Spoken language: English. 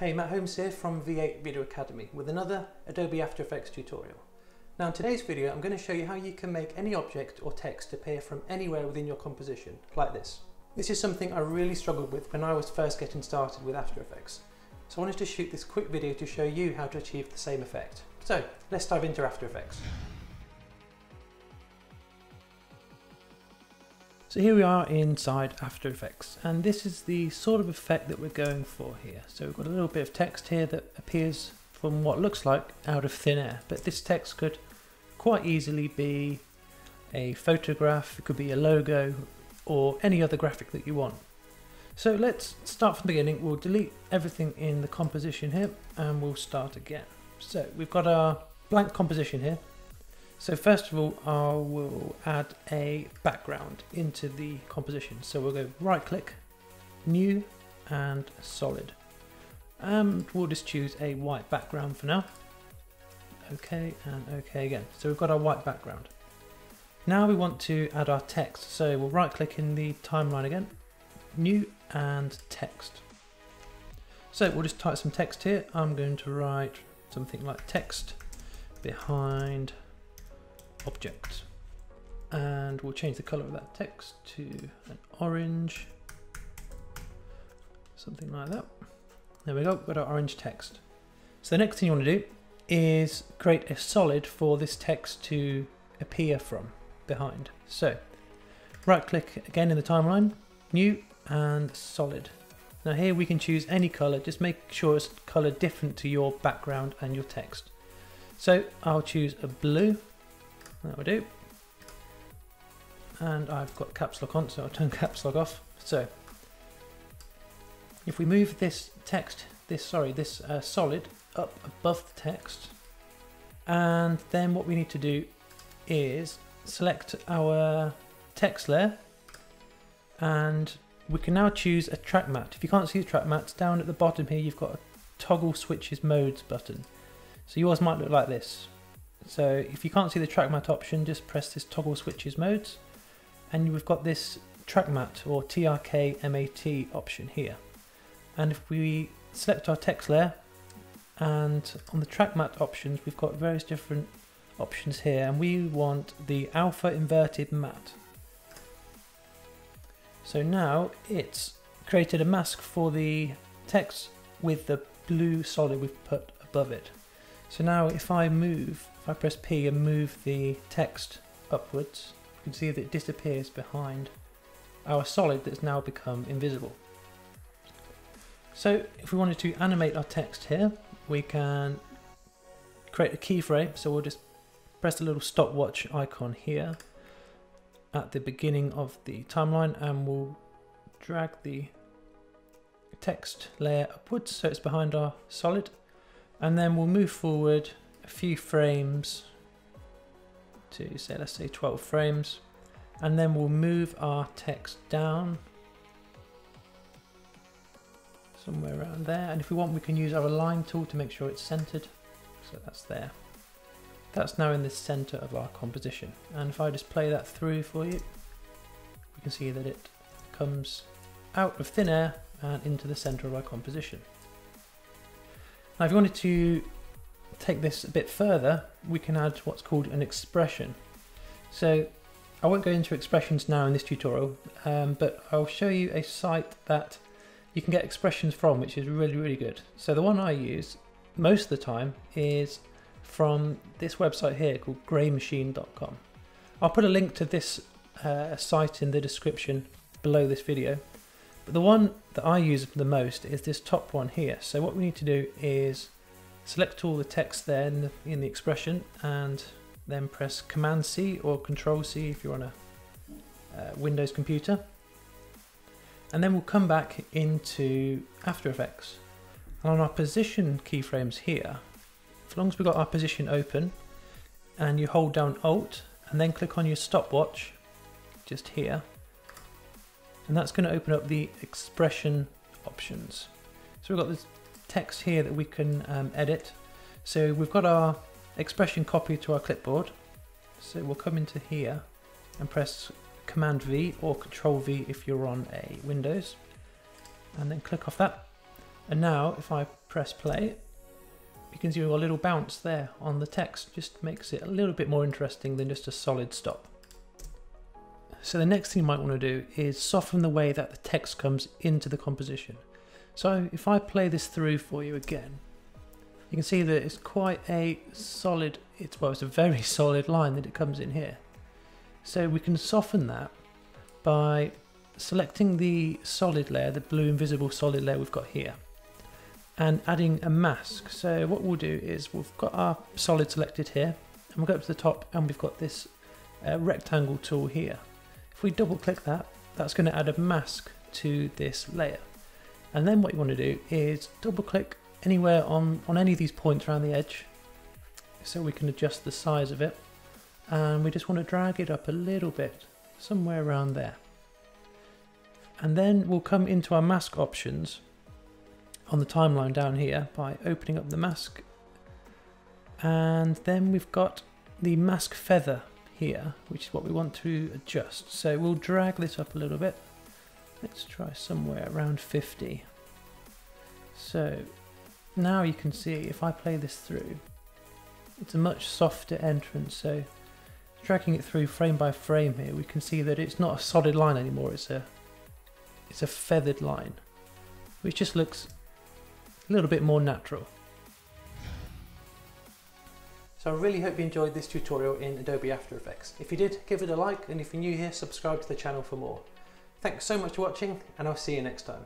Hey, Matt Holmes here from V8 Video Academy with another Adobe After Effects tutorial. Now in today's video I'm going to show you how you can make any object or text appear from anywhere within your composition, like this. This is something I really struggled with when I was first getting started with After Effects. So I wanted to shoot this quick video to show you how to achieve the same effect. So let's dive into After Effects. So here we are inside After Effects, and this is the sort of effect that we're going for here. So we've got a little bit of text here that appears from what looks like out of thin air, but this text could quite easily be a photograph, it could be a logo, or any other graphic that you want. So let's start from the beginning. We'll delete everything in the composition here, and we'll start again. So we've got our blank composition here. So first of all, I will add a background into the composition. So we'll go right click, new and solid. And we'll just choose a white background for now. Okay, and okay again. So we've got our white background. Now we want to add our text. So we'll right click in the timeline again, new and text. So we'll just type some text here. I'm going to write something like text behind object, and we'll change the color of that text to an orange, something like that. There we go, got our orange text. So the next thing you want to do is create a solid for this text to appear from behind. So right click again in the timeline, new and solid. Now here we can choose any color, just make sure it's color different to your background and your text. So I'll choose a blue. That will do. And I've got caps lock on, so I'll turn caps lock off. So if we move this text, this solid up above the text, and then what we need to do is select our text layer, and we can now choose a track matte. If you can't see the track matte, down at the bottom here you've got a toggle switches modes button. So yours might look like this. So if you can't see the track matte option, just press this toggle switches modes, and we've got this track matte or TRK MAT option here. And if we select our text layer, and on the track matte options we've got various different options here, and we want the alpha inverted matte. So now it's created a mask for the text with the blue solid we've put above it. So now if I press P and move the text upwards, you can see that it disappears behind our solid that's now become invisible. So if we wanted to animate our text here, we can create a keyframe. So we'll just press the little stopwatch icon here at the beginning of the timeline, and we'll drag the text layer upwards so it's behind our solid. And then we'll move forward a few frames to say, let's say 12 frames. And then we'll move our text down somewhere around there. And if we want, we can use our align tool to make sure it's centered. So that's there. That's now in the center of our composition. And if I just play that through for you, we can see that it comes out of thin air and into the center of our composition. Now if you wanted to take this a bit further, we can add what's called an expression. So I won't go into expressions now in this tutorial, but I'll show you a site that you can get expressions from, which is really good. So the one I use most of the time is from this website here called graymachine.com. I'll put a link to this site in the description below this video. But the one that I use the most is this top one here. So what we need to do is select all the text there in the expression, and then press Command C or Control C if you're on a Windows computer. And then we'll come back into After Effects. And on our position keyframes here, as long as we've got our position open and you hold down Alt and then click on your stopwatch just here, and that's going to open up the expression options. So we've got this text here that we can edit. So we've got our expression copied to our clipboard. So we'll come into here and press Command V or Control V if you're on a Windows, and then click off that. And now if I press play, you can see we've got a little bounce there on the text. Just makes it a little bit more interesting than just a solid stop. So the next thing you might want to do is soften the way that the text comes into the composition. So if I play this through for you again, you can see that it's quite a solid, it's a very solid line that it comes in here. So we can soften that by selecting the solid layer, the blue invisible solid layer we've got here, and adding a mask. So what we'll do is we've got our solid selected here, and we'll go up to the top and we've got this rectangle tool here. If we double click that, that's going to add a mask to this layer. And then what you want to do is double click anywhere on any of these points around the edge, so we can adjust the size of it, and we just want to drag it up a little bit, somewhere around there. And then we'll come into our mask options on the timeline down here by opening up the mask, and then we've got the mask feather here, which is what we want to adjust. So we'll drag this up a little bit. Let's try somewhere around 50. So now you can see if I play this through, it's a much softer entrance. So dragging it through frame by frame here, we can see that it's not a solid line anymore. It's a feathered line, which just looks a little bit more natural. So I really hope you enjoyed this tutorial in Adobe After Effects. If you did, give it a like, and if you're new here, subscribe to the channel for more. Thanks so much for watching, and I'll see you next time.